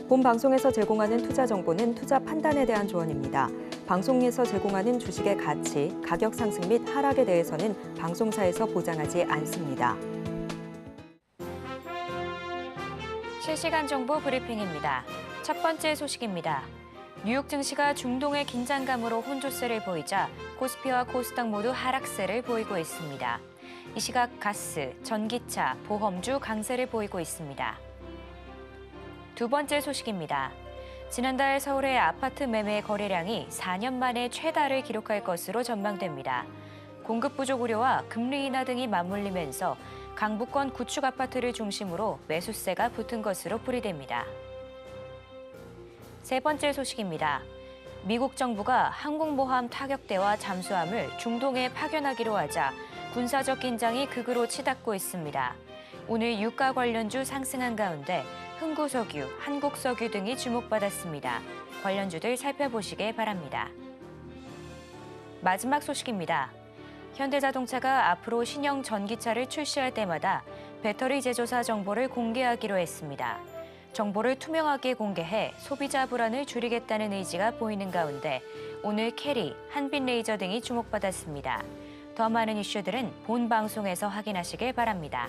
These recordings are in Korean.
본 방송에서 제공하는 투자 정보는 투자 판단에 대한 조언입니다. 방송에서 제공하는 주식의 가치, 가격 상승 및 하락에 대해서는 방송사에서 보장하지 않습니다. 실시간 정보 브리핑입니다. 첫 번째 소식입니다. 뉴욕 증시가 중동의 긴장감으로 혼조세를 보이자 코스피와 코스닥 모두 하락세를 보이고 있습니다. 이 시각 가스, 전기차, 보험주 강세를 보이고 있습니다. 두 번째 소식입니다. 지난달 서울의 아파트 매매 거래량이 4년 만에 최다를 기록할 것으로 전망됩니다. 공급 부족 우려와 금리 인하 등이 맞물리면서 강북권 구축 아파트를 중심으로 매수세가 붙은 것으로 풀이됩니다. 세 번째 소식입니다. 미국 정부가 항공모함 타격대와 잠수함을 중동에 파견하기로 하자 군사적 긴장이 극으로 치닫고 있습니다. 오늘 유가 관련주 상승한 가운데 흥구석유, 한국석유 등이 주목받았습니다. 관련주들 살펴보시길 바랍니다. 마지막 소식입니다. 현대자동차가 앞으로 신형 전기차를 출시할 때마다 배터리 제조사 정보를 공개하기로 했습니다. 정보를 투명하게 공개해 소비자 불안을 줄이겠다는 의지가 보이는 가운데 오늘 캐리, 한빛레이저 등이 주목받았습니다. 더 많은 이슈들은 본 방송에서 확인하시길 바랍니다.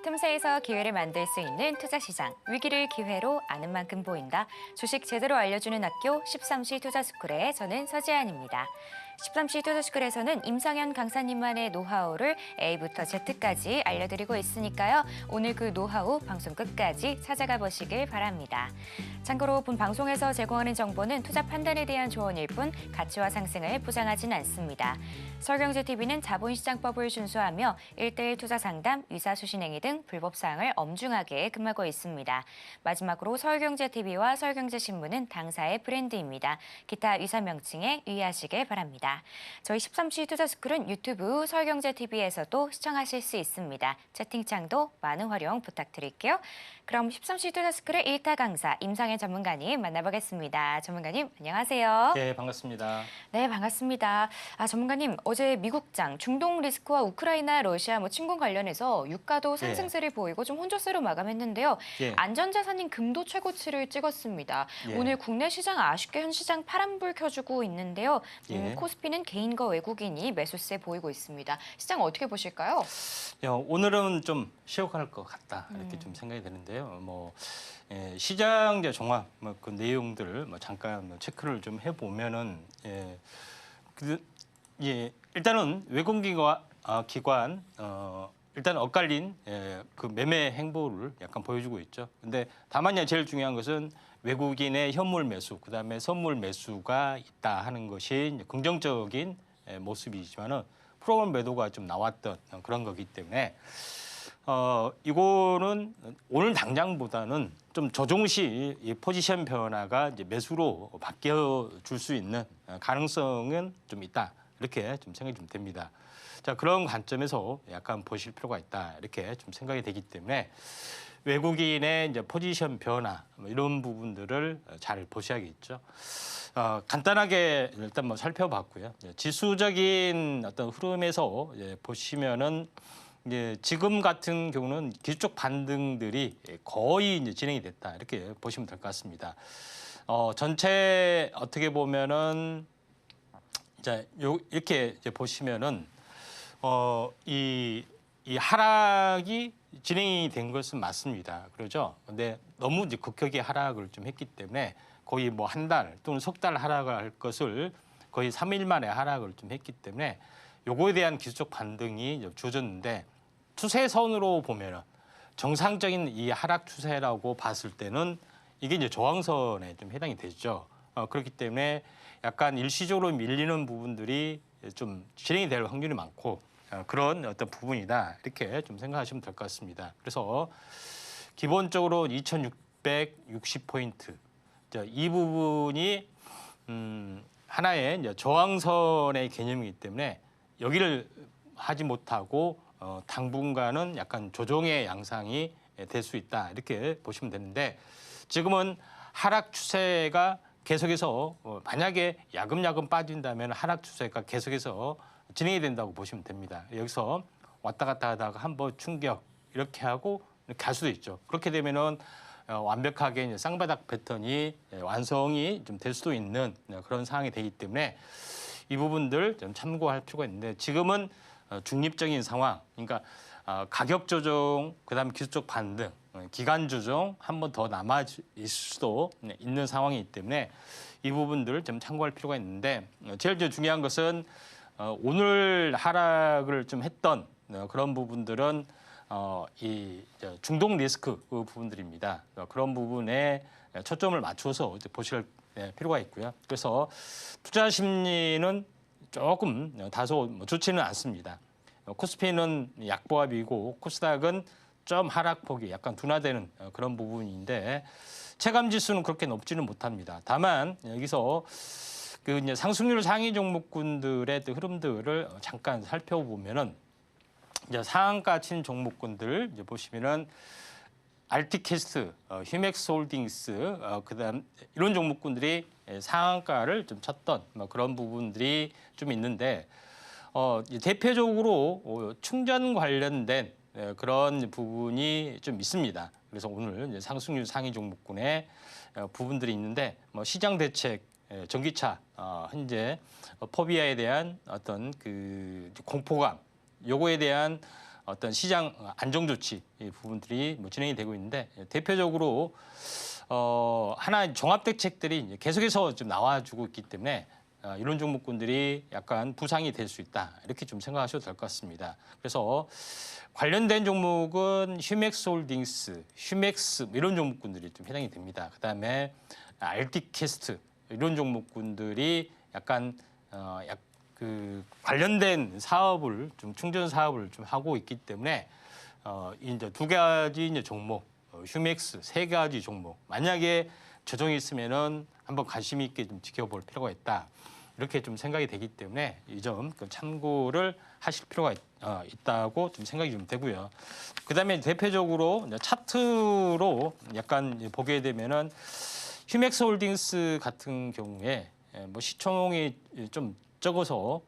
틈새에서 기회를 만들 수 있는 투자시장, 위기를 기회로 아는 만큼 보인다. 주식 제대로 알려주는 학교 13시 투자스쿨의 저는 서지안입니다. 13시 투자스쿨에서는 임상현 강사님만의 노하우를 A부터 Z까지 알려드리고 있으니까요. 오늘 그 노하우 방송 끝까지 찾아가 보시길 바랍니다. 참고로 본 방송에서 제공하는 정보는 투자 판단에 대한 조언일 뿐 가치와 상승을 보장하진 않습니다. 서울경제TV는 자본시장법을 준수하며 1:1 투자 상담, 유사수신행위 등 불법 사항을 엄중하게 금하고 있습니다. 마지막으로 서울경제TV와 서울경제신문은 당사의 브랜드입니다. 기타 유사 명칭에 유의하시길 바랍니다. 저희 13시 투자스쿨은 유튜브 서울경제TV에서도 시청하실 수 있습니다. 채팅창도 많은 활용 부탁드릴게요. 그럼 13시 투자스쿨의 1타 강사 임상현 전문가님 만나보겠습니다. 전문가님 안녕하세요. 네, 반갑습니다. 네, 반갑습니다. 전문가님 어제 미국장 중동 리스크와 우크라이나 러시아 침공 관련해서 유가도 상승세를 보이고 좀 혼조세로 마감했는데요. 안전자산인 금도 최고치를 찍었습니다. 오늘 국내 시장 아쉽게 현 시장 파란불 켜주고 있는데요. 코스피는 개인과 외국인이 매수세 보이고 있습니다. 시장 어떻게 보실까요? 오늘은 좀 쉬어갈 것 같다 이렇게 좀 생각이 되는데요. 시장 종합 그 내용들 잠깐 체크를 좀 해보면은 일단은 외국기관 일단 엇갈린 그 매매 행보를 약간 보여주고 있죠. 근데 다만 제일 중요한 것은 외국인의 현물 매수, 그다음에 선물 매수가 있다 하는 것이 긍정적인 모습이지만은 프로그램 매도가 좀 나왔던 그런 거기 때문에 이거는 오늘 당장보다는 좀 조정시 이 포지션 변화가 이제 매수로 바뀌어 줄 수 있는 가능성은 좀 있다. 이렇게 좀 생각이 좀 됩니다. 자, 그런 관점에서 약간 보실 필요가 있다. 이렇게 좀 생각이 되기 때문에 외국인의 이제 포지션 변화 이런 부분들을 잘 보셔야겠죠. 간단하게 일단 살펴봤고요. 지수적인 어떤 흐름에서 보시면은 지금 같은 경우는 기술적 반등들이 거의 이제 진행이 됐다 이렇게 보시면 될 것 같습니다. 전체 어떻게 보면은 이렇게 보시면은 이 하락이 진행이 된 것은 맞습니다. 그렇죠? 근데 너무 이제 극격의 하락을 좀 했기 때문에 거의 한 달 또는 석 달 하락을 할 것을 거의 3일 만에 하락을 좀 했기 때문에 요거에 대한 기술적 반등이 주어졌는데 추세선으로 보면은 정상적인 이 하락 추세라고 봤을 때는 이게 이제 저항선에 좀 해당이 되죠. 그렇기 때문에 약간 일시적으로 밀리는 부분들이 좀 진행이 될 확률이 많고 그런 어떤 부분이다 이렇게 좀 생각하시면 될 것 같습니다. 그래서 기본적으로 2,660포인트 이 부분이 하나의 이제 저항선의 개념이기 때문에 여기를 하지 못하고 당분간은 약간 조정의 양상이 될 수 있다 이렇게 보시면 되는데 지금은 하락 추세가 계속해서 만약에 야금야금 빠진다면 하락 추세가 계속해서 진행이 된다고 보시면 됩니다. 여기서 왔다 갔다 하다가 한번 충격 이렇게 하고 이렇게 갈 수도 있죠. 그렇게 되면은 완벽하게 이제 쌍바닥 패턴이 완성이 좀 될 수도 있는 그런 상황이 되기 때문에 이 부분들 좀 참고할 필요가 있는데 지금은 중립적인 상황, 그러니까 가격 조정, 그다음에 기술적 반등, 기간 조정 한 번 더 남아 있을 수도 있는 상황이기 때문에 이 부분들 좀 참고할 필요가 있는데 제일 중요한 것은 오늘 하락을 좀 했던 그런 부분들은 이 중동 리스크 그 부분들입니다. 그런 부분에 초점을 맞춰서 이제 보실 필요가 있고요. 그래서 투자 심리는 조금 다소 좋지는 않습니다. 코스피는 약보합이고 코스닥은 좀 하락폭이 약간 둔화되는 그런 부분인데 체감 지수는 그렇게 높지는 못합니다. 다만 여기서 그 이제 상승률 상위 종목군들의 흐름들을 잠깐 살펴보면은 이제 상한가 친 종목군들 이제 보시면은 알티캐스트, 휴맥스홀딩스, 그다음 이런 종목군들이 상한가를 좀 쳤던 그런 부분들이 좀 있는데 대표적으로 충전 관련된 그런 부분이 좀 있습니다. 그래서 오늘 이제 상승률 상위 종목군의 부분들이 있는데 시장 대책, 전기차, 현재 포비아에 대한 어떤 그 공포감, 요거에 대한 어떤 시장 안정 조치 이 부분들이 진행이 되고 있는데 대표적으로 하나 종합 대책들이 계속해서 좀 나와주고 있기 때문에 이런 종목군들이 약간 부상이 될 수 있다 이렇게 좀 생각하셔도 될 것 같습니다. 그래서 관련된 종목은 휴맥스홀딩스, 휴맥스 이런 종목군들이 좀 해당이 됩니다. 그다음에 알티캐스트 이런 종목군들이 약간 그 관련된 사업을 좀 충전 사업을 좀 하고 있기 때문에 이제 두 가지 이제 종목 휴맥스 세 가지 종목 만약에 조정이 있으면은 한번 관심 있게 좀 지켜볼 필요가 있다 이렇게 좀 생각이 되기 때문에 이 점 참고를 하실 필요가 있다고 좀 생각이 좀 되고요. 그다음에 대표적으로 차트로 약간 보게 되면은 휴맥스홀딩스 같은 경우에 시총이 좀 적어서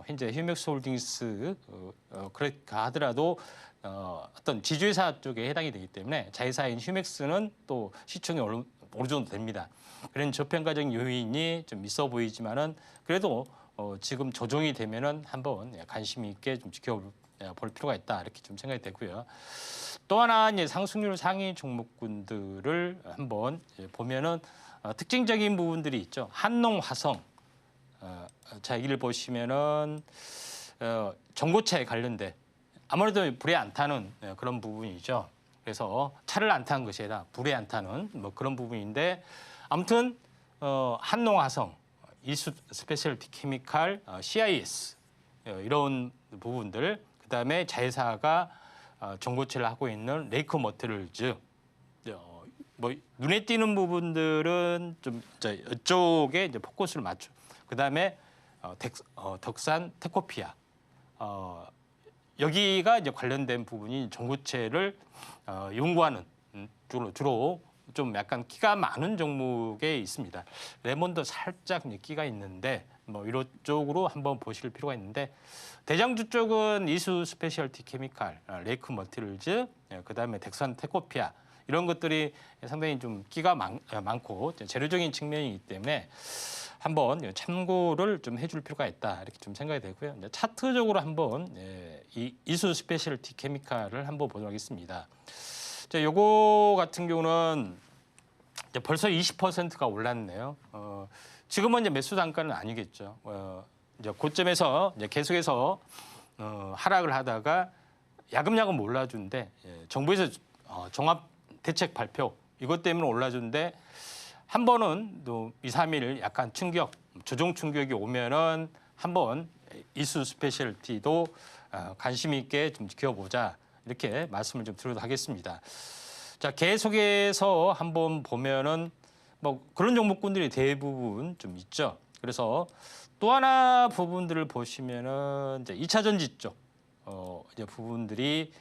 현재 휴맥스홀딩스 그렇게 하더라도 어떤 지주회사 쪽에 해당이 되기 때문에 자회사인 휴맥스는 또 시총이 어느 정도 됩니다. 그런 저평가적인 요인이 좀 있어 보이지만은 그래도 지금 조정이 되면은 한번 관심 있게 좀 지켜볼 필요가 있다 이렇게 좀 생각이 되고요. 또 하나 이제 상승률 상위 종목군들을 한번 보면은 특징적인 부분들이 있죠. 한농화성. 자, 여기를 보시면은 전고차에 관련된 아무래도 불에 안 타는 그런 부분이죠. 그래서 차를 안 타는 것이 아니라 불에 안 타는 그런 부분인데 아무튼 한농화성, 이수 스페셜티 케미칼, CIS 이런 부분들 그다음에 자회사가 전고체를 하고 있는 레이커 머티리얼즈 눈에 띄는 부분들은 좀 이쪽에 이제 포커스를 맞춰. 그다음에 덕산 테코피아 여기가 이제 관련된 부분이 전고체를 연구하는 주로 좀 약간 끼가 많은 종목에 있습니다. 레몬도 살짝 끼가 있는데 이런 쪽으로 한번 보실 필요가 있는데 대장주 쪽은 이수 스페셜티 케미칼, 레이크 머티리얼즈, 그다음에 덕산 테코피아 이런 것들이 상당히 좀 끼가 많고 재료적인 측면이기 때문에 한번 참고를 좀 해줄 필요가 있다 이렇게 좀 생각이 되고요. 차트적으로 한번 이 이수 스페셜티 케미칼을 한번 보도록 하겠습니다. 자, 요거 같은 경우는 이제 벌써 20%가 올랐네요. 지금은 이제 매수 단가는 아니겠죠. 이제 고점에서 이제 계속해서 하락을 하다가 야금야금 올라주는데 정부에서 종합 대책 발표 이것 때문에 올라주는데 한 번은 또 2, 3일 약간 충격, 조정 충격이 오면은 한번 이수 스페셜티도 관심 있게 좀 지켜보자 이렇게 말씀을 좀 드리도록 하겠습니다. 자, 계속해서 한번 보면은 그런 종목군들이 대부분 좀 있죠. 그래서 또 하나 부분들을 보시면은 이제 2차 전지 쪽 이제 부분들이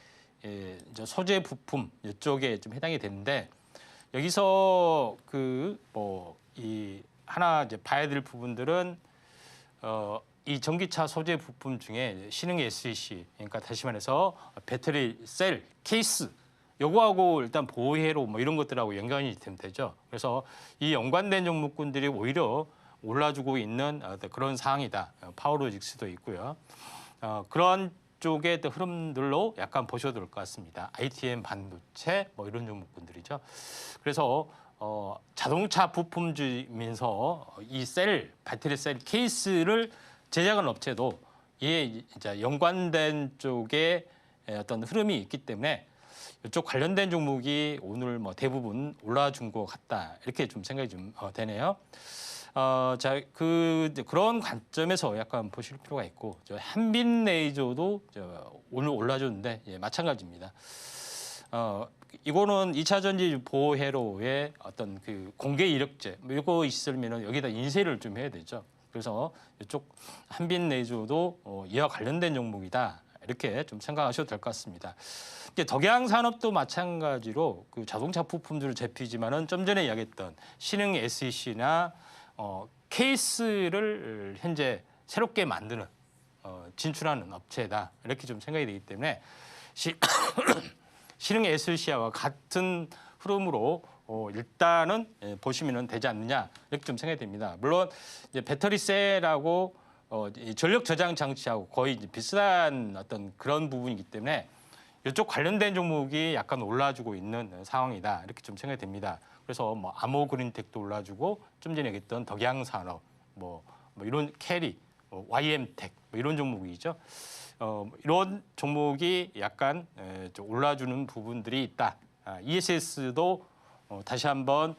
이제 소재 부품 이쪽에 좀 해당이 되는데 여기서 이 하나 이제 봐야 될 부분들은 이 전기차 소재 부품 중에 신흥 SEC, 그러니까 다시 말해서 배터리 셀 케이스 요거하고 일단 보호회로 뭐 이런 것들하고 연관이 되면 되죠. 그래서 이 연관된 종목군들이 오히려 올라주고 있는 그런 상황이다. 파워로직스도 있고요. 그런 쪽의 흐름들로 약간 보셔도 될 것 같습니다. ITM 반도체 뭐 이런 종목군들이죠. 그래서 자동차 부품주면서 이 배터리 셀 케이스를 제작하는 업체도 이에 이제 연관된 쪽에 어떤 흐름이 있기 때문에 이쪽 관련된 종목이 오늘 뭐 대부분 올라준 것 같다 이렇게 좀 생각이 좀 되네요. 그런 관점에서 약간 보실 필요가 있고 한빛레이저도 오늘 올라줬는데 마찬가지입니다. 이거는 2차 전지 보호회로의 어떤 그 공개 이력제 이거 있으면은 여기다 인쇄를 좀 해야 되죠. 그래서 이쪽 한빛레이저도 이와 관련된 종목이다 이렇게 좀 생각하셔도 될 것 같습니다. 덕양산업도 마찬가지로 그 자동차 부품들을 제피지만은 좀 전에 이야기했던 신흥 SEC나 케이스를 현재 새롭게 만드는 진출하는 업체다 이렇게 좀 생각이 되기 때문에 신흥 SEC와 같은 흐름으로 일단은 보시면 되지 않느냐 이렇게 좀 생각이 됩니다. 물론 이제 배터리 셀하고 전력 저장 장치하고 거의 이제 비슷한 어떤 그런 부분이기 때문에 이쪽 관련된 종목이 약간 올라주고 있는 상황이다 이렇게 좀 생각이 됩니다. 그래서 뭐 아모그린텍도 올라주고 좀 전에 얘기했던 덕양산업 뭐 이런 캐리, YM텍 뭐 이런 종목이죠. 이런 종목이 약간 좀 올라주는 부분들이 있다. ESS도 다시 한번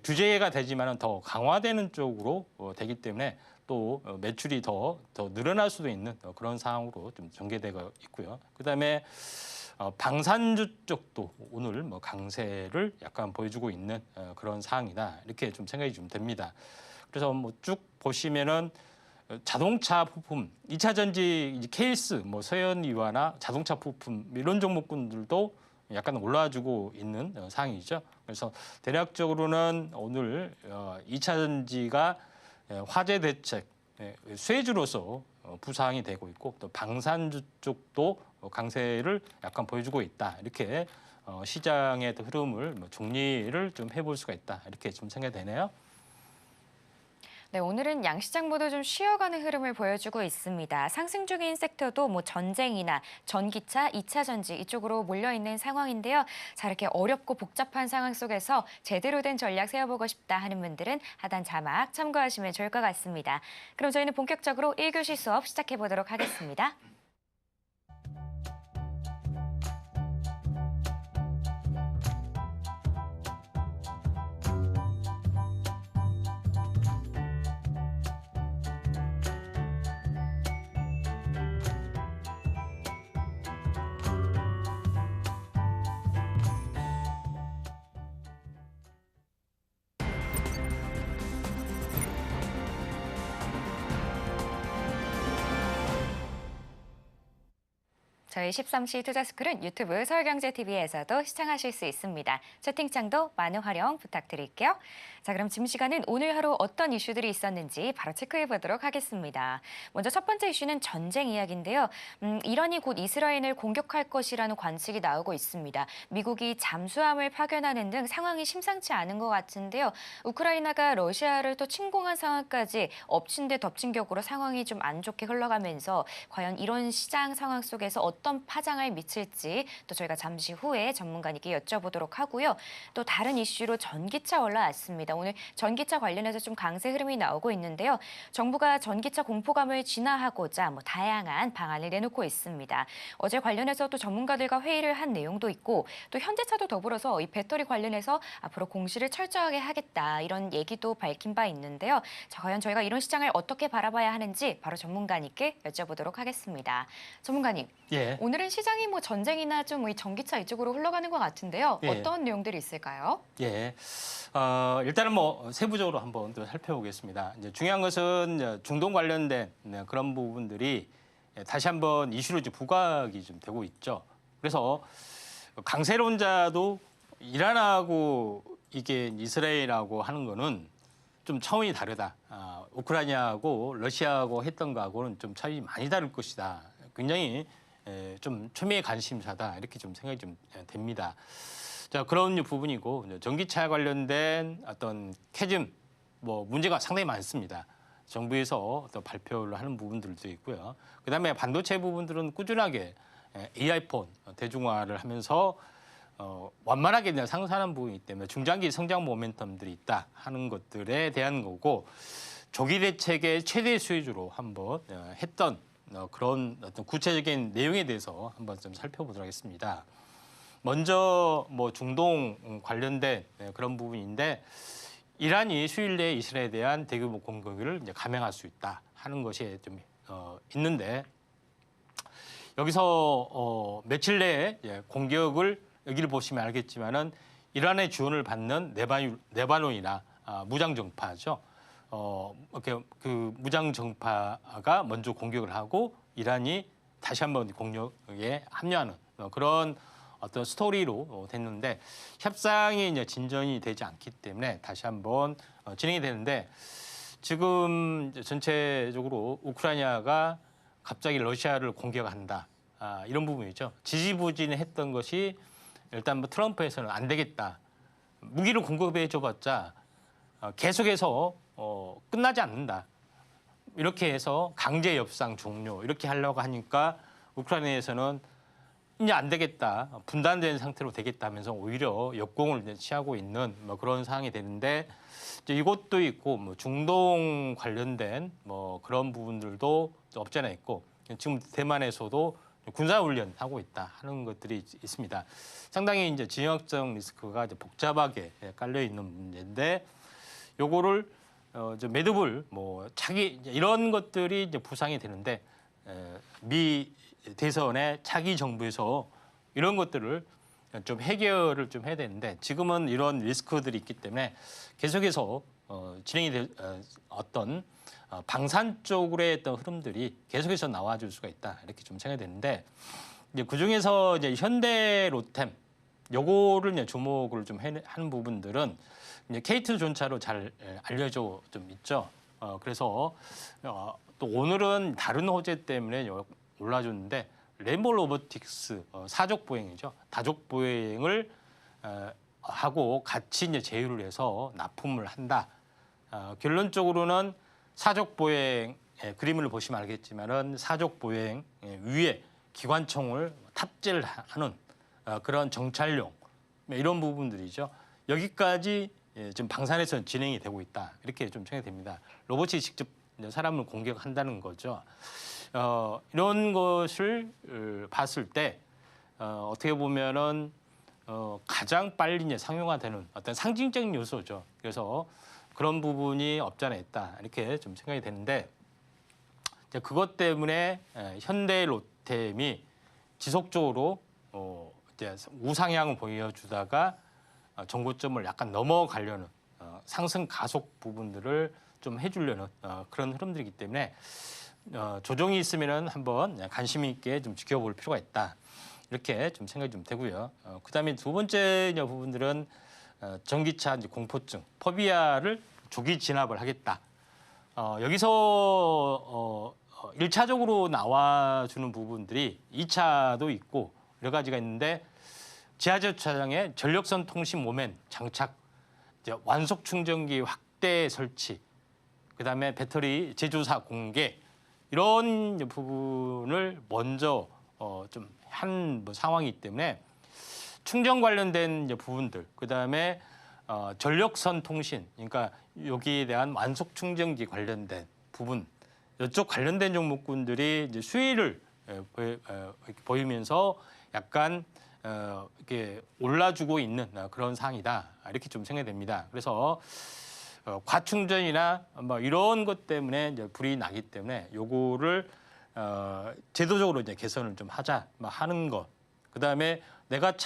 규제가 되지만은 더 강화되는 쪽으로 되기 때문에 또 매출이 더 늘어날 수도 있는 그런 상황으로 좀 전개되고 있고요. 그다음에 방산주 쪽도 오늘 뭐 강세를 약간 보여주고 있는 그런 상황이다 이렇게 좀 생각이 좀 됩니다. 그래서 뭐 쭉 보시면은 자동차 부품, 2차 전지 케이스, 뭐 서현이와나 자동차 부품 이런 종목군들도 약간 올라와주고 있는 상황이죠. 그래서 대략적으로는 오늘 2차 전지가 화재 대책 쇠주로서 부상이 되고 있고 또 방산주 쪽도 강세를 약간 보여주고 있다. 이렇게 시장의 흐름을 정리를 좀 해볼 수가 있다. 이렇게 좀 생각이 되네요. 네, 오늘은 양시장 모두 좀 쉬어가는 흐름을 보여주고 있습니다. 상승 중인 섹터도 뭐 전쟁이나 전기차, 2차 전지 이쪽으로 몰려있는 상황인데요. 자, 이렇게 어렵고 복잡한 상황 속에서 제대로 된 전략 세워보고 싶다 하는 분들은 하단 자막 참고하시면 좋을 것 같습니다. 그럼 저희는 본격적으로 1교시 수업 시작해보도록 하겠습니다. 저희 13시 투자스쿨은 유튜브 서울경제TV에서도 시청하실 수 있습니다. 채팅창도 많은 활용 부탁드릴게요. 자, 그럼 지금 시간은 오늘 하루 어떤 이슈들이 있었는지 바로 체크해 보도록 하겠습니다. 먼저 첫 번째 이슈는 전쟁 이야기인데요. 이란이 곧 이스라엘을 공격할 것이라는 관측이 나오고 있습니다. 미국이 잠수함을 파견하는 등 상황이 심상치 않은 것 같은데요. 우크라이나가 러시아를 또 침공한 상황까지 엎친 데 덮친 격으로 상황이 좀 안 좋게 흘러가면서 과연 이런 시장 상황 속에서 어떤 파장을 미칠지 또 저희가 잠시 후에 전문가님께 여쭤보도록 하고요. 또 다른 이슈로 전기차 올라왔습니다. 오늘 전기차 관련해서 좀 강세 흐름이 나오고 있는데요. 정부가 전기차 공포감을 진화하고자 뭐 다양한 방안을 내놓고 있습니다. 어제 관련해서 또 전문가들과 회의를 한 내용도 있고 또 현대차도 더불어서 이 배터리 관련해서 앞으로 공시를 철저하게 하겠다 이런 얘기도 밝힌 바 있는데요. 자, 과연 저희가 이런 시장을 어떻게 바라봐야 하는지 바로 전문가님께 여쭤보도록 하겠습니다. 전문가님. 예. 오늘은 시장이 뭐 전쟁이나 좀 이 전기차 이쪽으로 흘러가는 것 같은데요. 예. 어떤 내용들이 있을까요? 예. 일단은 뭐 세부적으로 한번 또 살펴보겠습니다. 이제 중요한 것은 이제 중동 관련된 그런 부분들이 다시 한번 이슈로 이제 부각이 좀 되고 있죠. 그래서 강세론자도 이란하고 이게 이스라엘하고 하는 거는 좀 차원이 다르다. 우크라이나하고 러시아하고 했던 거하고는 좀 차이 많이 다를 것이다. 굉장히 좀 초미의 관심사다. 이렇게 좀 생각이 좀 됩니다. 자, 그런 부분이고 전기차 관련된 어떤 캐즘 뭐 문제가 상당히 많습니다. 정부에서 어떤 발표를 하는 부분들도 있고요. 그다음에 반도체 부분들은 꾸준하게 AI폰 대중화를 하면서 완만하게 그냥 상산하는 부분이기 때문에 중장기 성장 모멘텀들이 있다 하는 것들에 대한 거고 조기 대책의 최대 수혜주로 한번 했던 그런 어떤 구체적인 내용에 대해서 한번 좀 살펴보도록 하겠습니다. 먼저 뭐 중동 관련된 그런 부분인데 이란이 수일 내에 이스라엘에 대한 대규모 공격을 이제 감행할 수 있다 하는 것이 좀 있는데 여기서 며칠 내에 공격을 여기를 보시면 알겠지만은 이란의 지원을 받는 레바논이나 무장 정파죠. 이렇게 그 무장 정파가 먼저 공격을 하고 이란이 다시 한번 공격에 합류하는 그런 어떤 스토리로 됐는데 협상이 이제 진전이 되지 않기 때문에 다시 한번 진행이 되는데 지금 전체적으로 우크라이나가 갑자기 러시아를 공격한다 이런 부분이죠. 지지부진했던 것이 일단 뭐 트럼프에서는 안 되겠다. 무기를 공급해 줘봤자 계속해서 끝나지 않는다. 이렇게 해서 강제 협상 종료 이렇게 하려고 하니까 우크라이나에서는 이제 안 되겠다. 분단된 상태로 되겠다 하면서 오히려 역공을 이제 취하고 있는 뭐 그런 상황이 되는데 이제 이것도 있고 뭐 중동 관련된 뭐 그런 부분들도 없지 않아 있고 지금 대만에서도 군사훈련 하고 있다 하는 것들이 있습니다. 상당히 이제 지역적 리스크가 이제 복잡하게 깔려 있는 문제인데 요거를 매듭을 뭐 차기 이런 것들이 이제 부상이 되는데 미 대선의 차기 정부에서 이런 것들을 좀 해결을 좀 해야 되는데 지금은 이런 리스크들이 있기 때문에 계속해서 진행이 될 어떤 방산 쪽으로의 어떤 흐름들이 계속해서 나와줄 수가 있다 이렇게 좀 생각이 되는데 이제 그 중에서 이제 현대 로템 요거를 이제 주목을 좀 하는 부분들은 이제 K2 전차로 잘 알려져 좀 있죠. 그래서 또 오늘은 다른 호재 때문에 올라줬는데 램보 로보틱스 사족 보행이죠. 다족 보행을 하고 같이 이제 제휴를 해서 납품을 한다. 결론적으로는 사족 보행 그림을 보시면 알겠지만은 사족 보행 위에 기관총을 탑재를 하는 그런 정찰용 이런 부분들이죠. 여기까지 지금 방산에서 진행이 되고 있다. 이렇게 좀 생각이 됩니다. 로봇이 직접 사람을 공격한다는 거죠. 이런 것을 봤을 때 어떻게 보면은 가장 빨리 이제 상용화되는 어떤 상징적인 요소죠. 그래서 그런 부분이 없지 않아 있다 이렇게 좀 생각이 되는데 이제 그것 때문에 현대 로템이 지속적으로 이제 우상향을 보여주다가 정고점을 약간 넘어가려는 상승 가속 부분들을 좀 해주려는 그런 흐름들이기 때문에 조정이 있으면은 한번 관심 있게 좀 지켜볼 필요가 있다 이렇게 좀 생각이 좀 되고요. 그다음에 두 번째 부분들은 전기차 이제 공포증 포비아를 조기 진압을 하겠다. 여기서 1차적으로 나와주는 부분들이 2차도 있고 여러 가지가 있는데 지하철 차량에 전력선 통신 모멘 장착, 이제 완속 충전기 확대 설치, 그다음에 배터리 제조사 공개 이런 부분을 먼저 좀 한 상황이기 때문에 충전 관련된 부분들, 그다음에 전력선 통신, 그러니까 여기에 대한 완속 충전기 관련된 부분, 이쪽 관련된 종목군들이 이제 수위를 보이면서 약간 이렇게 올라주고 있는 그런 상황이다 이렇게 좀 생각이 됩니다. 그래서 과충전이나 뭐 이런 것 때문에 이제 불이 나기 때문에 요거를 제도적으로 이제 개선을 좀 하자 하는 것. 그다음에 내가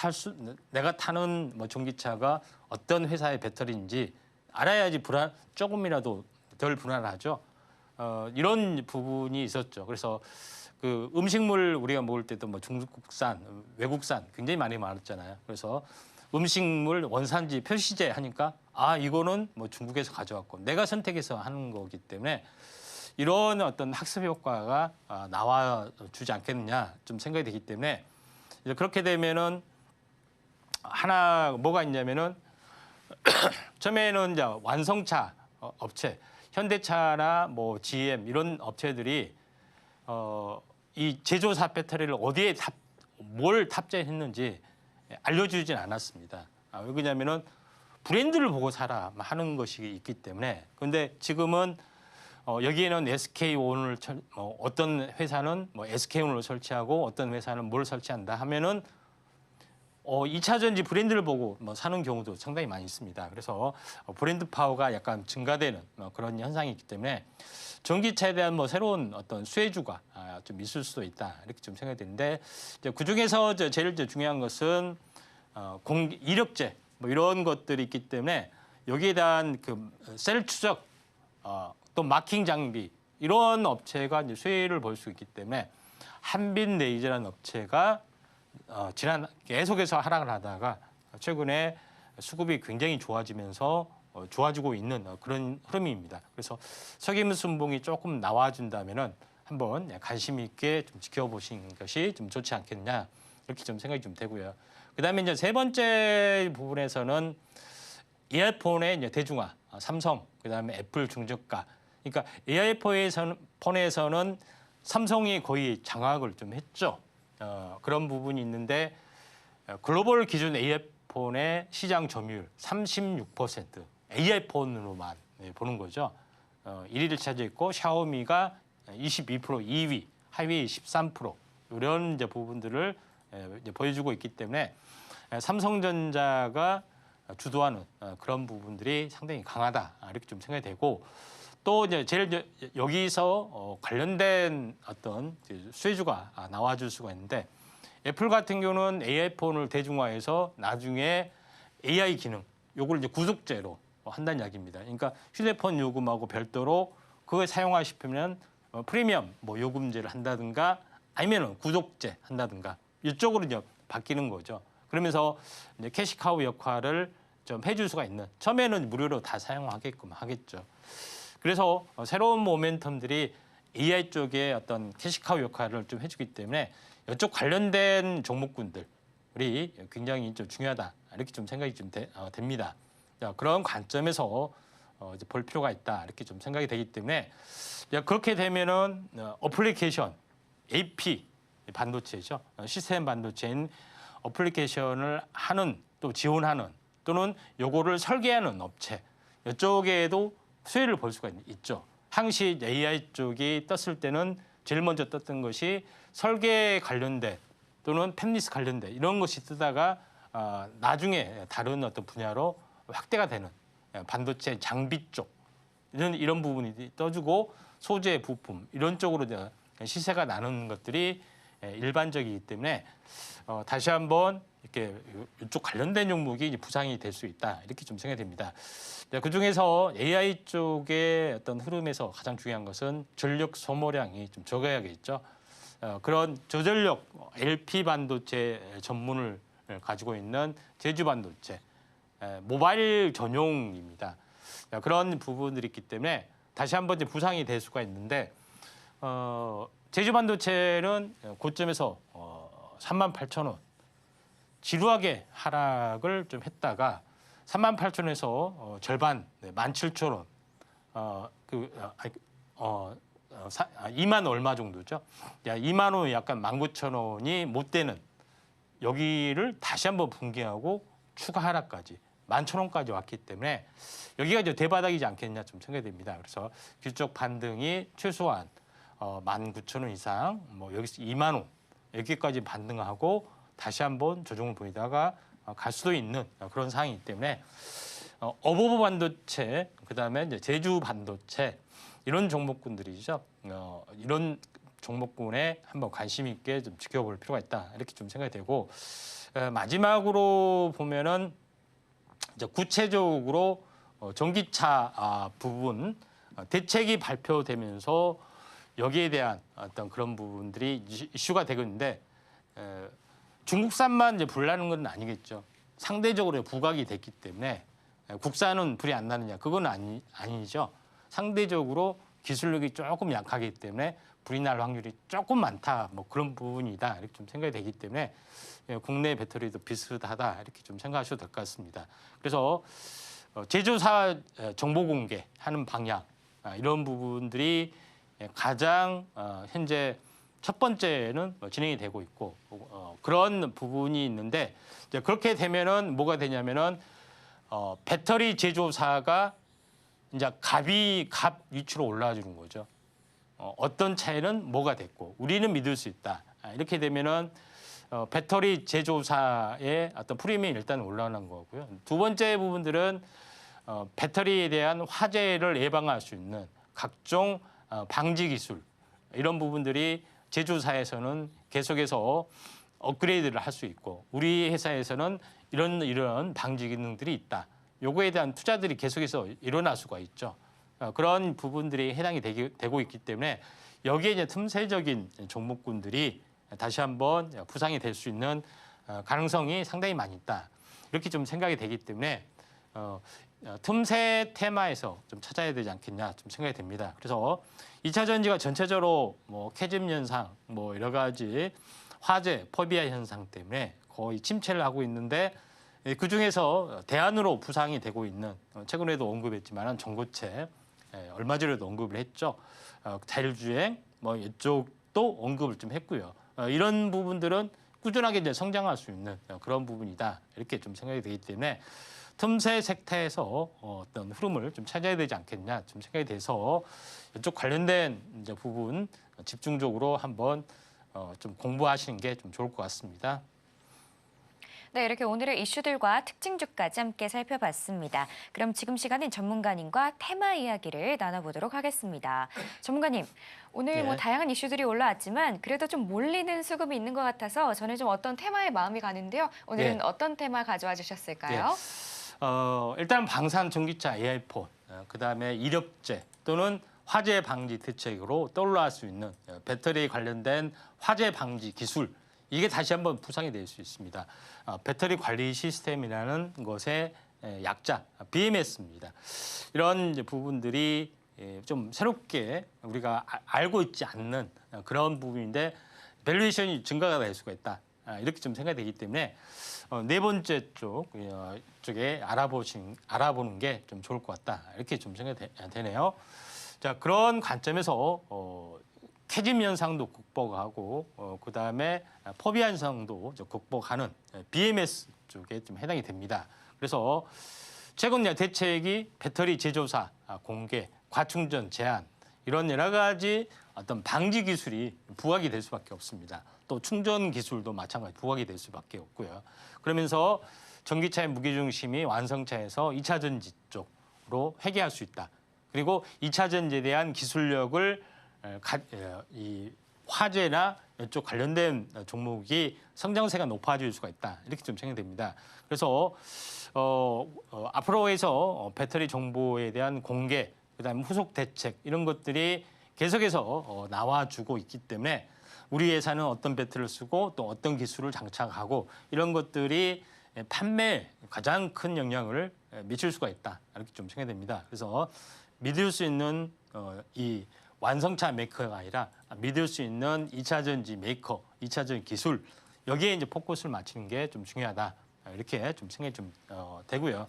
타는 뭐 전기차가 어떤 회사의 배터리인지 알아야지 조금이라도 덜 불안하죠. 이런 부분이 있었죠. 그래서 그 음식물 우리가 먹을 때도 뭐 중국산, 외국산 굉장히 많이 많았잖아요. 그래서 음식물 원산지 표시제 하니까 이거는 뭐 중국에서 가져왔고 내가 선택해서 하는 거기 때문에 이런 어떤 학습 효과가 나와주지 않겠느냐 좀 생각이 되기 때문에 이제 그렇게 되면은 하나 뭐가 있냐면은 처음에는 이제 완성차 업체, 현대차나 뭐 GM 이런 업체들이 이 제조사 배터리를 어디에 뭘 탑재했는지 알려주진 않았습니다. 왜 그러냐면은 브랜드를 보고 사라 하는 것이 있기 때문에. 그런데 지금은 여기에는 SK온을 어떤 회사는 뭐 SK온을 설치하고 어떤 회사는 뭘 설치한다 하면은 2차 전지 브랜드를 보고 뭐 사는 경우도 상당히 많이 있습니다. 그래서 브랜드 파워가 약간 증가되는 그런 현상이 있기 때문에 전기차에 대한 뭐 새로운 어떤 수혜주가 좀 있을 수도 있다 이렇게 좀 생각이 되는데 그 중에서 제일 중요한 것은 이력제 뭐 이런 것들이 있기 때문에 여기에 대한 그 셀 추적 또 마킹 장비 이런 업체가 이제 수혜를 볼 수 있기 때문에 한빛레이저라는 업체가 지난 계속해서 하락을 하다가 최근에 수급이 굉장히 좋아지면서 좋아지고 있는 그런 흐름입니다. 그래서 석유순봉이 조금 나와준다면은 한번 관심 있게 좀 지켜보시는 것이 좀 좋지 않겠냐 이렇게 좀 생각이 좀 되고요. 그다음에 이제 세 번째 부분에서는 이어폰의 이제 대중화, 삼성, 그다음에 애플 중저가. 그러니까 이어폰에서는 삼성이 거의 장악을 좀 했죠. 그런 부분이 있는데 글로벌 기준 이어폰의 시장 점유율 36%, 이어폰으로만 보는 거죠. 1위를 차지했고 샤오미가 22%, 2위, 하웨이 13% 이런 이제 부분들을 이제 보여주고 있기 때문에 삼성전자가 주도하는 그런 부분들이 상당히 강하다 이렇게 좀 생각이 되고 또 이제 제일 여기서 관련된 어떤 수혜주가 나와줄 수가 있는데 애플 같은 경우는 AI폰을 대중화해서 나중에 AI 기능 요걸 이제 구독제로 한다는 이야기입니다. 그러니까 휴대폰 요금하고 별도로 그걸 사용하시면 프리미엄 뭐 요금제를 한다든가 아니면은 구독제 한다든가 이쪽으로 이제 바뀌는 거죠. 그러면서 이제 캐시카우 역할을 좀 해줄 수가 있는 처음에는 무료로 다 사용하게끔 하겠죠. 그래서 새로운 모멘텀들이 AI 쪽에 어떤 캐시카우 역할을 좀 해주기 때문에 이쪽 관련된 종목군들이 굉장히 좀 중요하다 이렇게 좀 생각이 좀 됩니다. 그런 관점에서 이제 볼 필요가 있다 이렇게 좀 생각이 되기 때문에 그렇게 되면은 어플리케이션 AP 반도체죠. 시스템 반도체인 어플리케이션을 하는 또 지원하는 또는 요거를 설계하는 업체 이쪽에도 수혜를 볼 수가 있죠. 항시 AI 쪽이 떴을 때는 제일 먼저 떴던 것이 설계 관련된 또는 팹리스 관련된 이런 것이 뜨다가 나중에 다른 어떤 분야로 확대가 되는 반도체 장비 쪽 이런 부분이 떠주고 소재 부품 이런 쪽으로 시세가 나는 것들이 일반적이기 때문에 다시 한번 이렇게 이쪽 관련된 종목이 부상이 될 수 있다 이렇게 좀 생각이 됩니다. 그 중에서 AI 쪽의 어떤 흐름에서 가장 중요한 것은 전력 소모량이 좀 적어야겠죠. 그런 저전력 LP 반도체 전문을 가지고 있는 제주 반도체 모바일 전용입니다. 그런 부분들이 있기 때문에 다시 한번 이제 부상이 될 수가 있는데 제주 반도체는 고점에서 38,000원 지루하게 하락을 좀 했다가 38,000원에서 절반 17,000원 2만 얼마 정도죠. 2만 원 약간 19,000원이 못 되는 여기를 다시 한번 붕괴하고 추가 하락까지 11,000원까지 왔기 때문에 여기가 이제 대바닥이지 않겠냐 좀 생각이 됩니다. 그래서 기술적 반등이 최소한 19,000원 이상 뭐 여기서 2만 원 여기까지 반등하고 다시 한번 조정을 보이다가 갈 수도 있는 그런 상황이기 때문에 어버버 반도체 그다음에 이제 제주 반도체 이런 종목군들이죠. 이런 종목군에 한번 관심 있게 좀 지켜볼 필요가 있다 이렇게 좀 생각이 되고 마지막으로 보면은 이제 구체적으로 전기차 부분 대책이 발표되면서 여기에 대한 어떤 그런 부분들이 이슈가 되고 있는데 중국산만 이제 불나는 건 아니겠죠. 상대적으로 부각이 됐기 때문에 국산은 불이 안 나느냐? 그건 아니죠. 상대적으로 기술력이 조금 약하기 때문에 불이 날 확률이 조금 많다. 뭐 그런 부분이다. 이렇게 좀 생각이 되기 때문에 국내 배터리도 비슷하다. 이렇게 좀 생각하셔도 될 것 같습니다. 그래서 제조사 정보 공개하는 방향 이런 부분들이 가장 현재 첫 번째는 진행이 되고 있고 그런 부분이 있는데 이제 그렇게 되면은 뭐가 되냐면은 배터리 제조사가 이제 값 위치로 올라와 주는 거죠. 어떤 차이는 뭐가 됐고 우리는 믿을 수 있다. 이렇게 되면은 배터리 제조사의 어떤 프리미엄이 일단 올라가는 거고요. 두 번째 부분들은 배터리에 대한 화재를 예방할 수 있는 각종 방지 기술 이런 부분들이 제조사에서는 계속해서 업그레이드를 할 수 있고 우리 회사에서는 이런 방지 기능들이 있다. 요거에 대한 투자들이 계속해서 일어날 수가 있죠. 그런 부분들이 해당이 되고 있기 때문에 여기에 이제 틈새적인 종목군들이 다시 한번 부상이 될 수 있는 가능성이 상당히 많이 있다. 이렇게 좀 생각이 되기 때문에 틈새 테마에서 좀 찾아야 되지 않겠냐 좀 생각이 됩니다. 그래서 2차 전지가 전체적으로 뭐 캐즘 현상, 뭐 여러 가지 화재, 포비아 현상 때문에 거의 침체를 하고 있는데 그 중에서 대안으로 부상이 되고 있는 최근에도 언급했지만 전고체 얼마 전에도 언급을 했죠. 자율주행 뭐 이쪽도 언급을 좀 했고요. 이런 부분들은 꾸준하게 이제 성장할 수 있는 그런 부분이다 이렇게 좀 생각이 되기 때문에 틈새 섹터에서 어떤 흐름을 좀 찾아야 되지 않겠냐 좀 생각이 돼서 이쪽 관련된 이제 부분 집중적으로 한번 좀 공부하시는 게 좀 좋을 것 같습니다. 네, 이렇게 오늘의 이슈들과 특징주까지 함께 살펴봤습니다. 그럼 지금 시간은 전문가님과 테마 이야기를 나눠보도록 하겠습니다. 전문가님, 오늘 뭐 네. 다양한 이슈들이 올라왔지만 그래도 좀 몰리는 수급이 있는 것 같아서 저는 좀 어떤 테마에 마음이 가는데요. 오늘은 네. 어떤 테마 가져와 주셨을까요? 일단 방산 전기차 AI폰, 그다음에 이력제 또는 화재 방지 대책으로 떠올라올 수 있는 배터리 관련된 화재 방지 기술 이게 다시 한번 부상이 될 수 있습니다. 배터리 관리 시스템이라는 것의 약자 BMS입니다. 이런 이제 부분들이 좀 새롭게 우리가 알고 있지 않는 그런 부분인데 밸류에이션이 증가가 될 수가 있다. 이렇게 좀 생각이 되기 때문에 네 번째 쪽에 알아보는 게 좀 좋을 것 같다. 이렇게 좀 생각이 되네요. 자, 그런 관점에서 캐즘 현상도 극복하고 그다음에 포비아 현상도 극복하는 BMS 쪽에 좀 해당이 됩니다. 그래서 최근 대책이 배터리 제조사 공개, 과충전 제한 이런 여러 가지 어떤 방지 기술이 부각이 될 수밖에 없습니다. 또 충전 기술도 마찬가지 부각이 될 수밖에 없고요. 그러면서 전기차의 무게중심이 완성차에서 2차 전지 쪽으로 회귀할 수 있다. 그리고 2차 전지에 대한 기술력을 이 화재나 이쪽 관련된 종목이 성장세가 높아질 수가 있다. 이렇게 좀 생각됩니다. 그래서 앞으로 해서 배터리 정보에 대한 공개, 그다음에 후속 대책 이런 것들이 계속해서 나와주고 있기 때문에 우리 회사는 어떤 배터리를 쓰고 또 어떤 기술을 장착하고 이런 것들이 판매에 가장 큰 영향을 미칠 수가 있다. 이렇게 좀 생각됩니다. 그래서 믿을 수 있는 이 완성차 메이커가 아니라 믿을 수 있는 2차 전지 메이커, 2차 전지 기술 여기에 이제 포커스를 맞추는 게 좀 중요하다. 이렇게 좀 생각이 좀 되고요.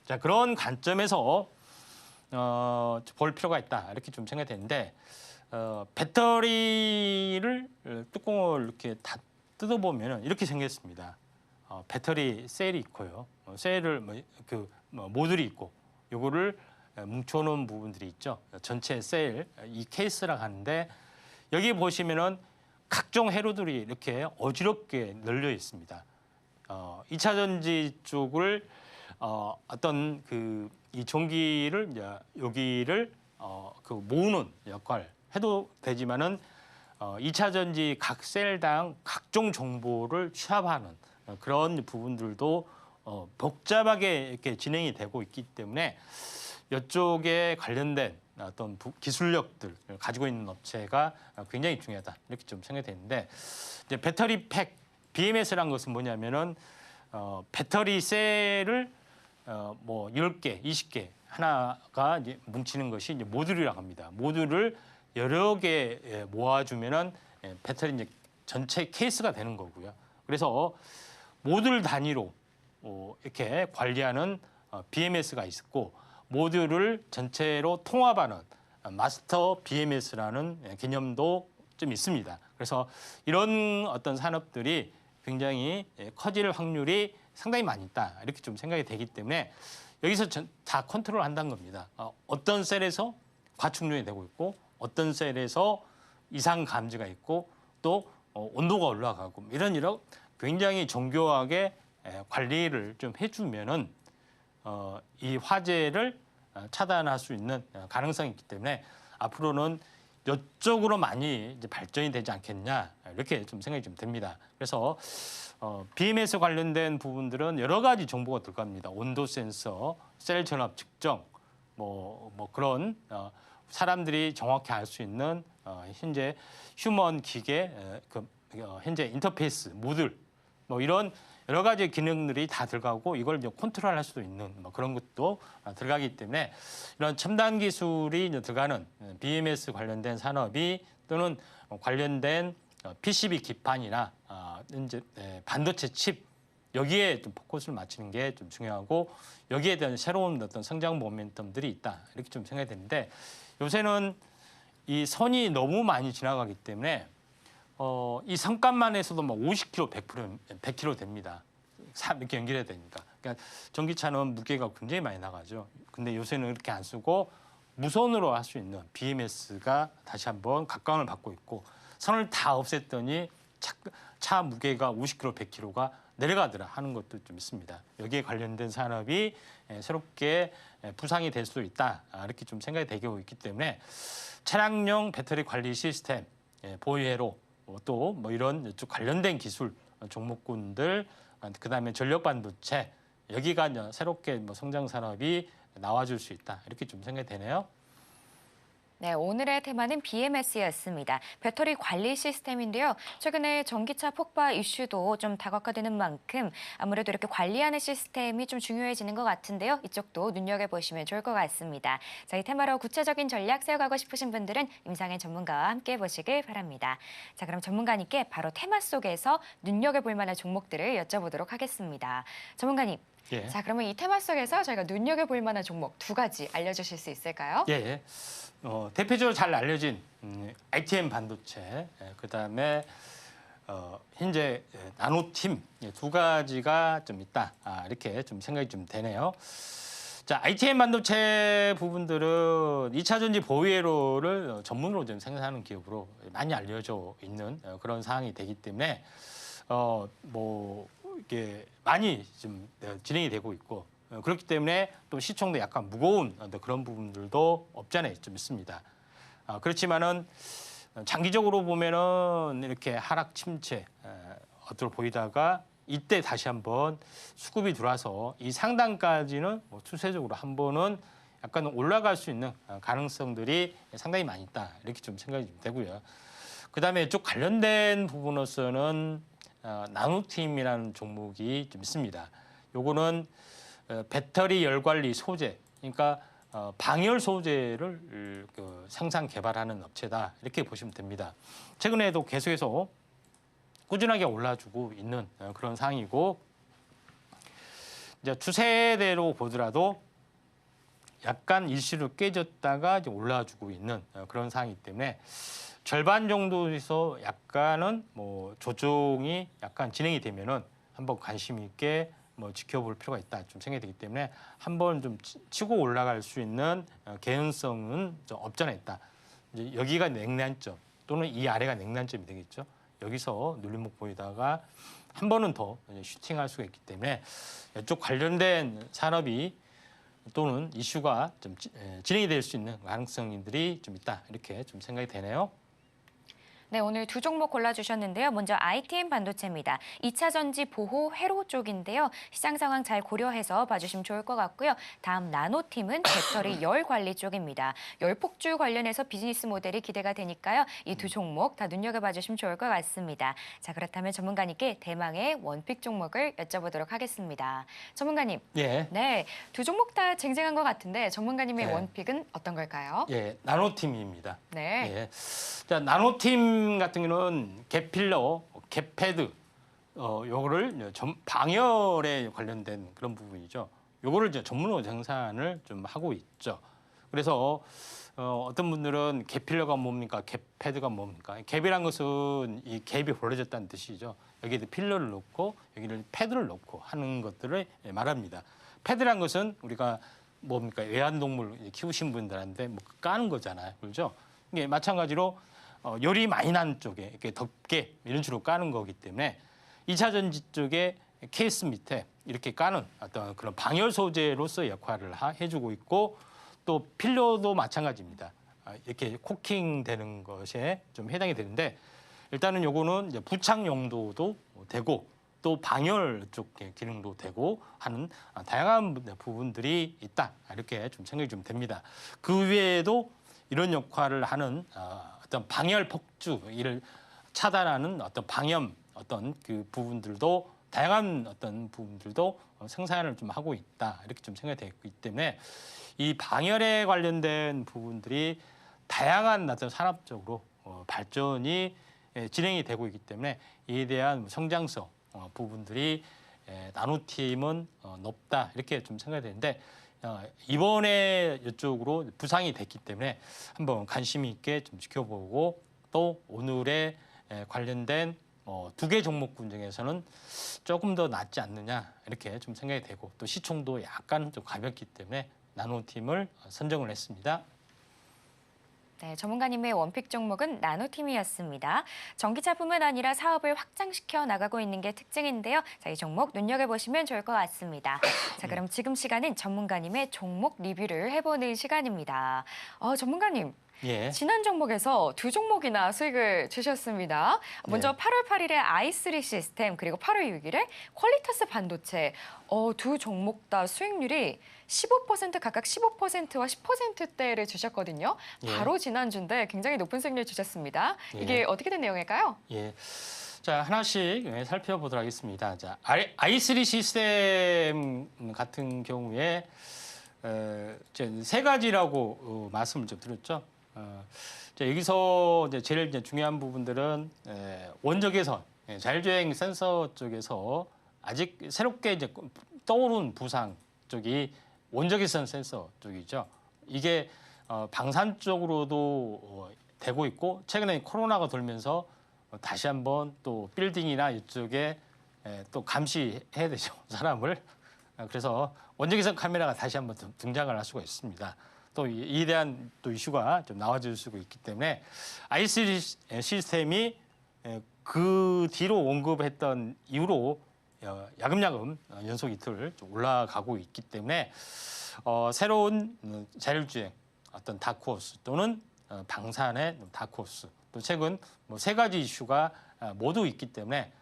자, 그런 관점에서 볼 필요가 있다. 이렇게 좀 생각이 되는데 배터리를 뚜껑을 이렇게 다 뜯어보면 이렇게 생겼습니다. 배터리 셀이 있고요. 셀을 모듈이 있고 요거를 뭉쳐놓은 부분들이 있죠. 전체 셀, 이 케이스라고 하는데 여기 보시면은 각종 회로들이 이렇게 어지럽게 널려 있습니다. 2차 전지 쪽을 어떤 이 전기를 이제 여기를 모으는 역할 해도 되지만은 2차 전지 각 셀당 각종 정보를 취합하는 그런 부분들도 복잡하게 이렇게 진행이 되고 있기 때문에 이쪽에 관련된 어떤 기술력들을 가지고 있는 업체가 굉장히 중요하다 이렇게 좀 생각이 되는데 이제 배터리 팩 BMS라는 것은 뭐냐면은 배터리 셀을 뭐 10개, 20개 하나가 이제 뭉치는 것이 이제 모듈이라고 합니다. 모듈을 여러 개 모아주면은 배터리 이제 전체 케이스가 되는 거고요. 그래서 모듈 단위로 이렇게 관리하는 BMS가 있고 모듈을 전체로 통합하는 마스터 BMS라는 개념도 좀 있습니다. 그래서 이런 어떤 산업들이 굉장히 커질 확률이 상당히 많이 있다. 이렇게 좀 생각이 되기 때문에 여기서 다 컨트롤 한다는 겁니다. 어떤 셀에서 과충전이 되고 있고 어떤 셀에서 이상 감지가 있고 또 온도가 올라가고 이런 굉장히 정교하게 관리를 좀 해주면은 이 화재를 차단할 수 있는 가능성이 있기 때문에 앞으로는 이쪽으로 많이 이제 발전이 되지 않겠냐 이렇게 좀 생각이 좀 됩니다. 그래서 BMS 관련된 부분들은 여러 가지 정보가 들어갑니다. 온도 센서, 셀 전압 측정, 뭐 그런 사람들이 정확히 알 수 있는 현재 휴먼 기계 현재 인터페이스 모듈 뭐 이런 여러 가지 기능들이 다 들어가고 이걸 이제 컨트롤할 수도 있는 뭐 그런 것도 들어가기 때문에 이런 첨단 기술이 이제 들어가는 BMS 관련된 산업이 또는 관련된 PCB 기판이나 이제 반도체 칩 여기에 좀 포커스를 맞추는 게 좀 중요하고 여기에 대한 새로운 어떤 성장 모멘텀들이 있다 이렇게 좀 생각이 되는데 요새는 이 선이 너무 많이 지나가기 때문에 이 선값만 해서도 막 50kg, 100kg 됩니다. 이렇게 연결해야 되니까. 그러니까 전기차는 무게가 굉장히 많이 나가죠. 근데 요새는 이렇게 안 쓰고 무선으로 할 수 있는 BMS가 다시 한번 각광을 받고 있고 선을 다 없앴더니 차 무게가 50kg, 100kg가 내려가더라 하는 것도 좀 있습니다. 여기에 관련된 산업이 새롭게 부상이 될 수도 있다. 이렇게 좀 생각이 되고 있기 때문에 차량용 배터리 관리 시스템, 보유회로 또 뭐 이런 이쪽 관련된 기술 종목군들 그다음에 전력 반도체 여기가 이제 새롭게 뭐 성장 산업이 나와줄 수 있다 이렇게 좀 생각이 되네요. 네, 오늘의 테마는 BMS였습니다. 배터리 관리 시스템인데요. 최근에 전기차 폭발 이슈도 좀 다각화되는 만큼 아무래도 이렇게 관리하는 시스템이 좀 중요해지는 것 같은데요. 이쪽도 눈여겨보시면 좋을 것 같습니다. 자, 이 테마로 구체적인 전략 세워가고 싶으신 분들은 임상현 전문가와 함께 보시길 바랍니다. 자, 그럼 전문가님께 바로 테마 속에서 눈여겨볼 만한 종목들을 여쭤보도록 하겠습니다. 전문가님. 예. 자, 그러면 이 테마 속에서 저희가 눈여겨볼 만한 종목 2가지 알려주실 수 있을까요? 예. 대표적으로 잘 알려진 ITM 반도체, 그다음에 현재 나노팀 2가지가 좀 있다. 이렇게 좀 생각이 좀 되네요. 자, ITM 반도체 부분들은 2차 전지 보유회로를 전문으로 좀 생산하는 기업으로 많이 알려져 있는 그런 상황이 되기 때문에 뭐 이게 많이 좀 진행이 되고 있고. 그렇기 때문에 또 시총도 약간 무거운 그런 부분들도 없지 않아 좀 있습니다. 그렇지만은 장기적으로 보면은 이렇게 하락 침체 어떻게 보이다가 이때 다시 한번 수급이 들어와서 이 상단까지는 뭐 추세적으로 한 번은 약간 올라갈 수 있는 가능성들이 상당히 많이 있다 이렇게 좀 생각이 좀 되고요. 그다음에 쭉 관련된 부분으로서는 나노팀이라는 종목이 좀 있습니다. 요거는 배터리 열 관리 소재, 그러니까 방열 소재를 생산 개발하는 업체다 이렇게 보시면 됩니다. 최근에도 계속해서 꾸준하게 올라주고 있는 그런 상황이고 이제 추세대로 보더라도 약간 일시로 깨졌다가 이제 올라주고 있는 그런 상황이기 때문에 절반 정도에서 약간은 뭐 조정이 약간 진행이 되면은 한번 관심 있게 뭐 지켜볼 필요가 있다 좀 생각이 되기 때문에 한번 좀 치고 올라갈 수 있는 개연성은 좀 없지 않아 있다. 이제 여기가 냉난점 또는 이 아래가 냉난점이 되겠죠. 여기서 눌림목 보이다가 한 번은 더 슈팅할 수가 있기 때문에 이쪽 관련된 산업이 또는 이슈가 좀 진행이 될 수 있는 가능성들이 좀 있다 이렇게 좀 생각이 되네요. 네, 오늘 두 종목 골라주셨는데요. 먼저 ITM 반도체입니다. 2차 전지 보호 회로 쪽인데요. 시장 상황 잘 고려해서 봐주시면 좋을 것 같고요. 다음 나노팀은 배터리 열 관리 쪽입니다. 열 폭주 관련해서 비즈니스 모델이 기대가 되니까요. 이 두 종목 다 눈여겨봐주시면 좋을 것 같습니다. 자, 그렇다면 전문가님께 대망의 원픽 종목을 여쭤보도록 하겠습니다. 전문가님, 예. 네, 두 종목 다 쟁쟁한 것 같은데 전문가님의 네. 원픽은 어떤 걸까요? 예, 나노팀입니다. 네. 예. 자, 나노팀 같은 경우는 갭필러, 갭패드, 요거를 방열에 관련된 그런 부분이죠. 요거를 이제 전문으로 생산을 좀 하고 있죠. 그래서 어떤 분들은 갭필러가 뭡니까? 갭패드가 뭡니까? 갭이란 것은 이 갭이 벌어졌다는 뜻이죠. 여기에 필러를 넣고 여기를 패드를 넣고 하는 것들을 말합니다. 패드란 것은 우리가 뭡니까? 애완동물 키우신 분들한테 뭐 까는 거잖아요. 그렇죠? 이게 마찬가지로 열이 많이 난 쪽에 이렇게 덮개 이런 식으로 까는 거기 때문에 2차 전지 쪽에 케이스 밑에 이렇게 까는 어떤 그런 방열 소재로서 역할을 해주고 있고 또 필러도 마찬가지입니다. 이렇게 코킹되는 것에 좀 해당이 되는데 일단은 요거는 이제 부착 용도도 되고 또 방열 쪽 기능도 되고 하는 다양한 부분들이 있다 이렇게 좀 생각이 좀 됩니다. 그 외에도 이런 역할을 하는 어떤 방열 폭주 이를 차단하는 어떤 방염 어떤 그 부분들도 다양한 어떤 부분들도 생산을 좀 하고 있다 이렇게 좀 생각이 되고 있기 때문에 이 방열에 관련된 부분들이 다양한 어떤 산업적으로 발전이 진행이 되고 있기 때문에 이에 대한 성장성 부분들이 나노팀은 높다 이렇게 좀 생각이 되는데 이번에 이쪽으로 부상이 됐기 때문에 한번 관심 있게 좀 지켜보고 또 오늘의 관련된 두 개 종목군 중에서는 조금 더 낫지 않느냐 이렇게 좀 생각이 되고 또 시총도 약간 좀 가볍기 때문에 나노팀을 선정을 했습니다. 네, 전문가님의 원픽 종목은 나노팀이었습니다. 전기차뿐만 아니라 사업을 확장시켜 나가고 있는 게 특징인데요. 자, 이 종목 눈여겨보시면 좋을 것 같습니다. 자, 그럼 지금 시간은 전문가님의 종목 리뷰를 해보는 시간입니다. 전문가님. 예. 지난 종목에서 두 종목이나 수익을 주셨습니다. 먼저 네. 8월 8일에 i3 시스템 그리고 8월 6일에 퀄리터스 반도체 두 종목 다 수익률이 15% 각각 15%와 10%대를 주셨거든요. 예. 바로 지난주인데 굉장히 높은 수익률 주셨습니다. 이게 예. 어떻게 된 내용일까요? 예. 자, 하나씩 살펴보도록 하겠습니다. 자, i3 시스템 같은 경우에 세 가지라고 말씀을 좀 드렸죠. 자, 여기서 이제 제일 이제 중요한 부분들은 원적외선, 자율주행 센서 쪽에서 아직 새롭게 이제 떠오른 부상 쪽이 원적외선 센서 쪽이죠. 이게 방산 쪽으로도 되고 있고 최근에 코로나가 돌면서 다시 한번 또 빌딩이나 이쪽에 또 감시해야 되죠 사람을. 그래서 원적외선 카메라가 다시 한번 등장을 할 수가 있습니다. 또 이에 대한 또 이슈가 좀 나와줄 수 있기 때문에 i3 시스템이 그 뒤로 언급했던 이후로 야금야금 연속 이틀 좀 올라가고 있기 때문에 새로운 자율주행 어떤 다크호스 또는 방산의 다크호스 또 최근 뭐 세 가지 이슈가 모두 있기 때문에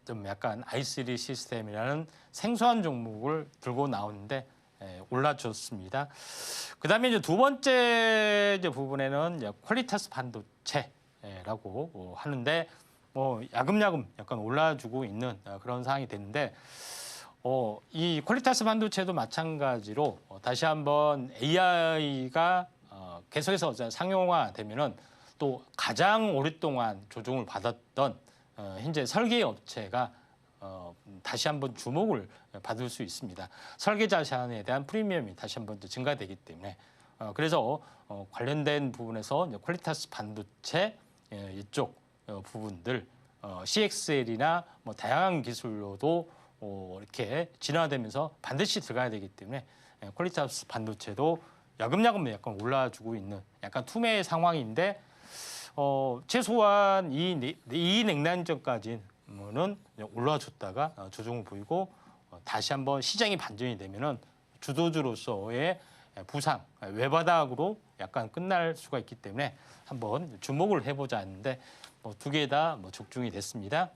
좀 약간 i3 시스템이라는 생소한 종목을 들고 나오는데 올라줬습니다. 그다음에 이제 두 번째 이제 부분에는 이제 퀄리터스 반도체라고 하는데 야금야금 약간 올라주고 있는 그런 상황이 됐는데 이 퀄리터스 반도체도 마찬가지로 다시 한번 AI가 계속해서 상용화되면은 또 가장 오랫동안 조종을 받았던 현재 설계 업체가 다시 한번 주목을 받을 수 있습니다. 설계 자산에 대한 프리미엄이 다시 한번 또 증가되기 때문에 그래서 관련된 부분에서 퀄리터스 반도체 이쪽 부분들 CXL이나 뭐 다양한 기술로도 이렇게 진화되면서 반드시 들어가야 되기 때문에 퀄리터스 반도체도 야금야금 약간 올라주고 있는 약간 투매 상황인데 최소한 이 냉난전까지는 올라줬다가 조정을 보이고 다시 한번 시장이 반전이 되면은 주도주로서의 부상, 외바닥으로 약간 끝날 수가 있기 때문에 한번 주목을 해보자 했는데 뭐 두 개 다 뭐 적중이 됐습니다.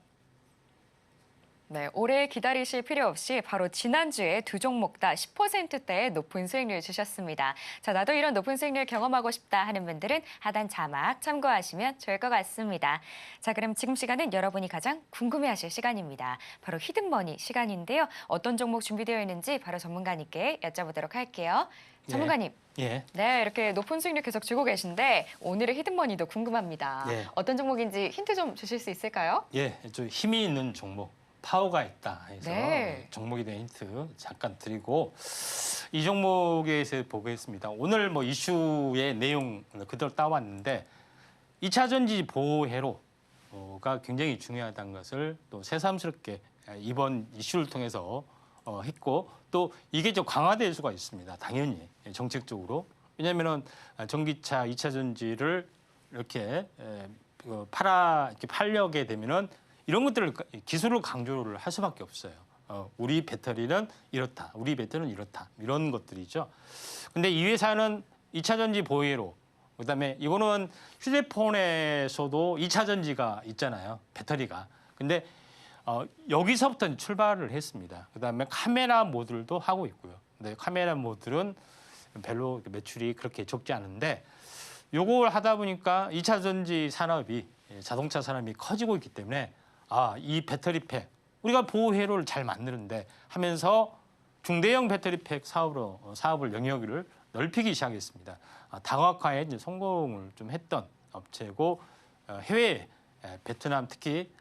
네, 오래 기다리실 필요 없이 바로 지난주에 두 종목 다 10%대의 높은 수익률 주셨습니다. 자, 나도 이런 높은 수익률 경험하고 싶다 하는 분들은 하단 자막 참고하시면 좋을 것 같습니다. 자, 그럼 지금 시간은 여러분이 가장 궁금해하실 시간입니다. 바로 히든머니 시간인데요. 어떤 종목 준비되어 있는지 바로 전문가님께 여쭤보도록 할게요. 전문가님. 예. 네, 이렇게 높은 수익률 계속 주고 계신데 오늘의 히든머니도 궁금합니다. 네. 어떤 종목인지 힌트 좀 주실 수 있을까요? 예, 좀 힘이 있는 종목, 파워가 있다 해서 네. 종목에 대한 힌트 잠깐 드리고 이 종목에 대해서 보겠습니다. 오늘 뭐 이슈의 내용 그대로 따왔는데 2차 전지 보호회로가 굉장히 중요하다는 것을 또 새삼스럽게 이번 이슈를 통해서 했고 또 이게 좀 강화될 수가 있습니다. 당연히 정책적으로. 왜냐하면은 전기차 2차 전지를 이렇게 이렇게 팔려게 되면은 이런 것들을 기술을 강조를 할 수밖에 없어요. 우리 배터리는 이렇다, 우리 배터리는 이렇다 이런 것들이죠. 근데 이 회사는 2차 전지 보호회로 그다음에 이거는 휴대폰에서도 2차 전지가 있잖아요, 배터리가. 근데 여기서부터 출발을 했습니다. 그다음에 카메라 모듈도 하고 있고요. 근데 카메라 모듈은 별로 매출이 그렇게 적지 않은데 요걸 하다 보니까 2차 전지 산업이 자동차 산업이 커지고 있기 때문에 이 배터리팩 우리가 보호회로를 잘 만드는데 하면서 중대형 배터리팩 사업을 영역을 넓히기 시작했습니다. 다각화에 이제 성공을 좀 했던 업체고 해외 베트남 특히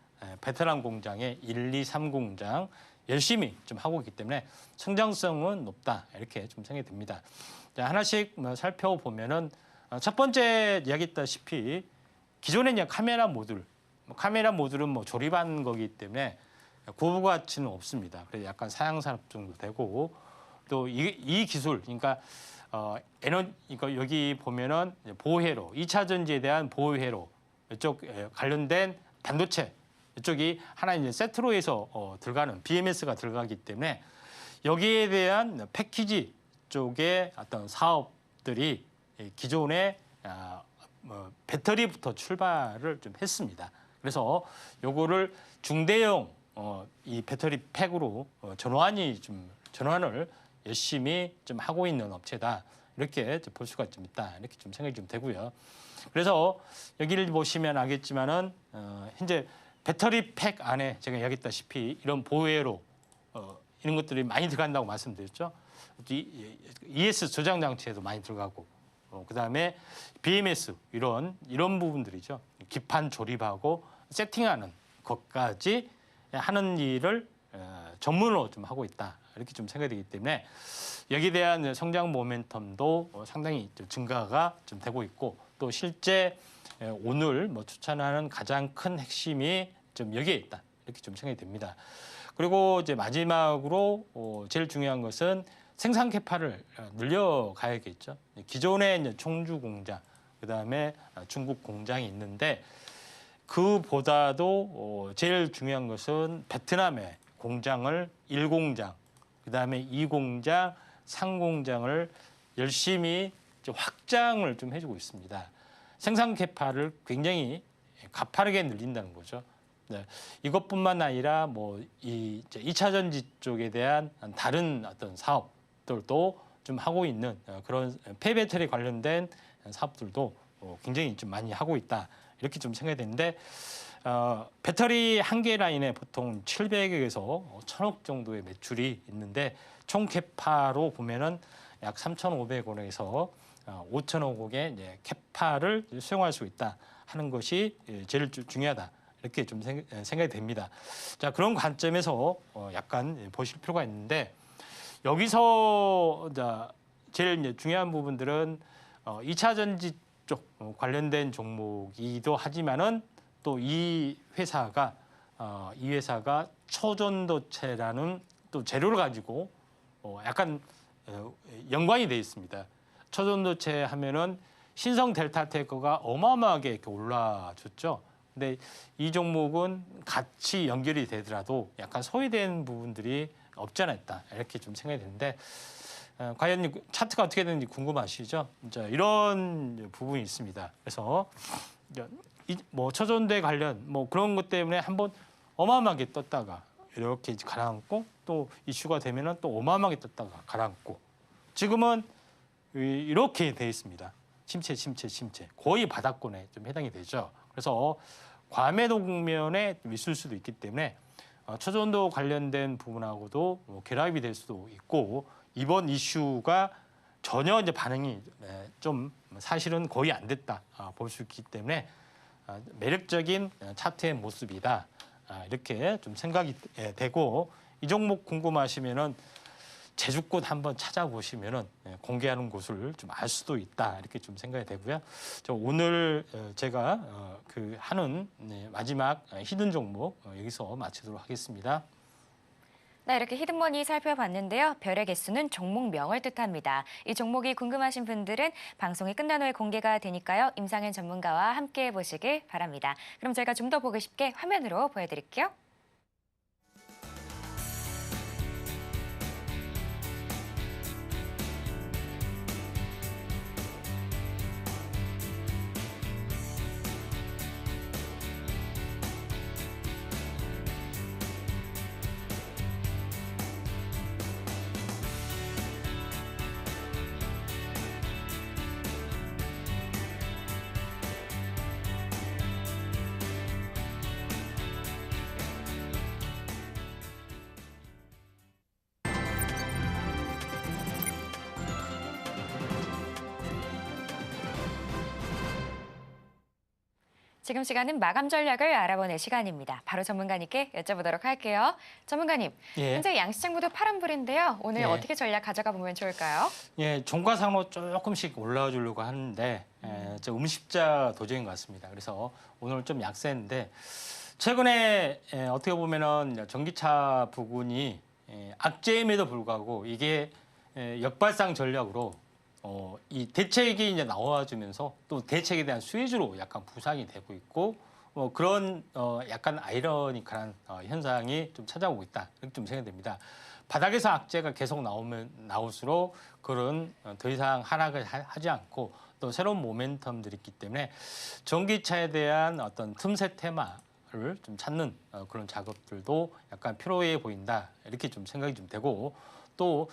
베트남 공장의 1, 2, 3 공장 열심히 좀 하고 있기 때문에 성장성은 높다 이렇게 좀 생각이 듭니다. 자, 하나씩 살펴보면은 첫 번째 이야기했다시피 기존에 이제 카메라 모듈은 뭐 조립한 거기 때문에 고부 가치는 없습니다. 그래서 약간 사양 산업 정도 되고 또 이 기술 그러니까 그러니까 여기 보면은 보호회로 2차 전지에 대한 보호회로 이쪽 관련된 반도체 이쪽이 하나 이제 세트로 해서 들어가는 BMS가 들어가기 때문에 여기에 대한 패키지 쪽의 어떤 사업들이 기존의 배터리부터 출발을 좀 했습니다. 그래서 요거를 중대형 이 배터리 팩으로 전환을 열심히 좀 하고 있는 업체다 이렇게 볼 수가 좀 있다 이렇게 좀 생각이 좀 되고요. 그래서 여기를 보시면 알겠지만은 현재 배터리 팩 안에 제가 이야기했다시피 이런 보호회로 이런 것들이 많이 들어간다고 말씀드렸죠. ES 저장 장치에도 많이 들어가고 그다음에 BMS 이런 부분들이죠. 기판 조립하고 세팅하는 것까지 하는 일을 전문으로 좀 하고 있다 이렇게 좀 생각이 되기 때문에 여기에 대한 성장 모멘텀도 상당히 좀 증가가 좀 되고 있고 또 실제 오늘 뭐 추천하는 가장 큰 핵심이 좀 여기에 있다 이렇게 좀 생각이 됩니다. 그리고 이제 마지막으로 제일 중요한 것은 생산 캐파를 늘려가야겠죠. 기존에 이제 청주 공장, 그다음에 중국 공장이 있는데 그보다도 제일 중요한 것은 베트남의 공장을 1공장, 그다음에 2공장, 3공장을 열심히 확장을 좀 해주고 있습니다. 생산 캐파를 굉장히 가파르게 늘린다는 거죠. 네. 이것뿐만 아니라 뭐 이 2차 전지 쪽에 대한 다른 어떤 사업들도 좀 하고 있는 그런 폐배터리 관련된 사업들도 굉장히 좀 많이 하고 있다 이렇게 좀 생각이 되는데 배터리 한 개 라인에 보통 700에서 1,000억 정도의 매출이 있는데 총 캐파로 보면은 약 3,500원에서 5,000억의 이제 캐파를 수용할 수 있다 하는 것이 제일 중요하다. 이렇게 좀 생각이 됩니다. 자, 그런 관점에서 약간 보실 필요가 있는데 여기서 제일 이제 중요한 부분들은 2차 전지 쪽 관련된 종목이기도 하지만은 또 이 회사가 초전도체라는 또 재료를 가지고 약간 연관이 돼 있습니다. 초전도체 하면은 신성 델타테크가 어마어마하게 이렇게 올라줬죠. 근데 이 종목은 같이 연결이 되더라도 약간 소외된 부분들이 없지 않아 있다. 이렇게 좀 생각이 되는데 과연 차트가 어떻게 되는지 궁금하시죠? 이제 이런 부분이 있습니다. 그래서 뭐 처전대 관련 뭐 그런 것 때문에 한번 어마어마하게 떴다가 이렇게 가라앉고 또 이슈가 되면은 또 어마어마하게 떴다가 가라앉고 지금은 이렇게 돼 있습니다. 침체. 거의 바닥권에 좀 해당이 되죠. 그래서 과매도 국면에 있을 수도 있기 때문에 초전도 관련된 부분하고도 뭐 결합이 될 수도 있고 이번 이슈가 전혀 이제 반응이 좀 사실은 거의 안 됐다 볼 수 있기 때문에 매력적인 차트의 모습이다 이렇게 좀 생각이 되고 이 종목 궁금하시면은 제주꽃 한번 찾아보시면은 공개하는 곳을 좀 알 수도 있다 이렇게 좀 생각이 되고요. 오늘 제가 그 하는 마지막 히든 종목 여기서 마치도록 하겠습니다. 네, 이렇게 히든머니 살펴봤는데요. 별의 개수는 종목명을 뜻합니다. 이 종목이 궁금하신 분들은 방송이 끝난 후에 공개가 되니까요. 임상현 전문가와 함께 보시길 바랍니다. 그럼 저희가 좀 더 보기 쉽게 화면으로 보여드릴게요. 지금 시간은 마감 전략을 알아보는 시간입니다. 바로 전문가님께 여쭤보도록 할게요. 전문가님, 현재 양시장부도 파란불인데요. 오늘 어떻게 전략 가져가 보면 좋을까요? 종가상으로 조금씩 올라와 주려고 하는데 음식자 도저인 것 같습니다. 그래서 오늘 좀 약세인데 최근에 어떻게 보면은 전기차 부근이 악재임에도 불구하고 이게 역발상 전략으로 이 대책이 이제 나와주면서 또 대책에 대한 수혜주로 약간 부상이 되고 있고 그런 약간 아이러니컬한 현상이 좀 찾아오고 있다 이렇게 좀 생각됩니다. 바닥에서 악재가 계속 나올수록 그런 더 이상 하락을 하지 않고 또 새로운 모멘텀들이 있기 때문에 전기차에 대한 어떤 틈새 테마를 좀 찾는 그런 작업들도 약간 필요해 보인다 이렇게 좀 생각이 좀 되고. 또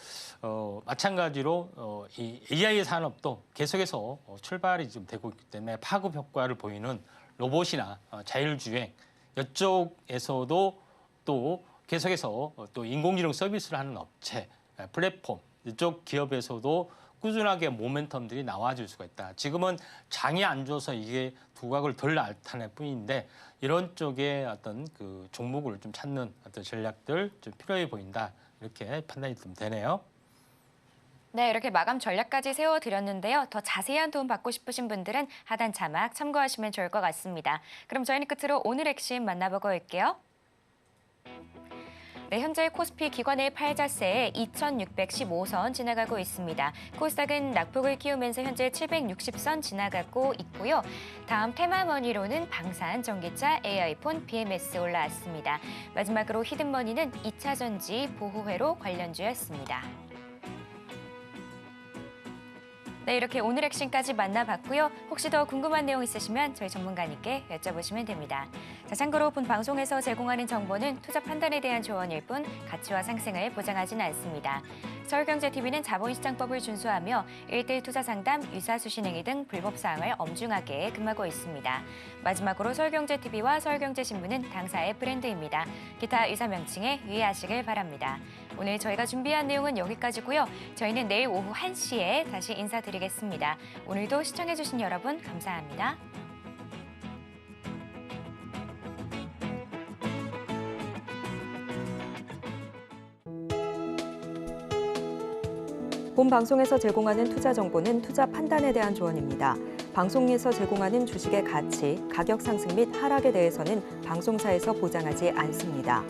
마찬가지로 이 AI 산업도 계속해서 출발이 좀 되고 있기 때문에 파급 효과를 보이는 로봇이나 자율주행 이쪽에서도 또 계속해서 또 인공지능 서비스를 하는 업체, 플랫폼 이쪽 기업에서도 꾸준하게 모멘텀들이 나와줄 수가 있다. 지금은 장이 안 좋아서 이게 두각을 덜 나타낼 뿐인데 이런 쪽에 어떤 그 종목을 좀 찾는 어떤 전략들 좀 필요해 보인다. 이렇게 판단이 좀 되네요. 네, 이렇게 마감 전략까지 세워드렸는데요. 더 자세한 도움 받고 싶으신 분들은 하단 자막 참고하시면 좋을 것 같습니다. 그럼 저희는 끝으로 오늘 핵심 만나보고 올게요. 네, 현재 코스피 기관의 팔자세에 2,615선 지나가고 있습니다. 코스닥은 낙폭을 키우면서 현재 760선 지나가고 있고요. 다음 테마머니로는 방산, 전기차, AI폰, BMS 올라왔습니다. 마지막으로 히든머니는 2차 전지, 보호회로 관련주였습니다. 네, 이렇게 오늘 핵심까지 만나봤고요. 혹시 더 궁금한 내용 있으시면 저희 전문가님께 여쭤보시면 됩니다. 자, 참고로 본 방송에서 제공하는 정보는 투자 판단에 대한 조언일 뿐 가치와 상승을 보장하지는 않습니다. 서울경제TV는 자본시장법을 준수하며 1대1 투자 상담, 유사수신행위 등 불법 사항을 엄중하게 금하고 있습니다. 마지막으로 서울경제TV와 서울경제신문은 당사의 브랜드입니다. 기타 유사 명칭에 유의하시길 바랍니다. 오늘 저희가 준비한 내용은 여기까지고요. 저희는 내일 오후 1시에 다시 인사드리겠습니다. 오늘도 시청해주신 여러분 감사합니다. 본 방송에서 제공하는 투자 정보는 투자 판단에 대한 조언입니다. 방송에서 제공하는 주식의 가치, 가격 상승 및 하락에 대해서는 방송사에서 보장하지 않습니다.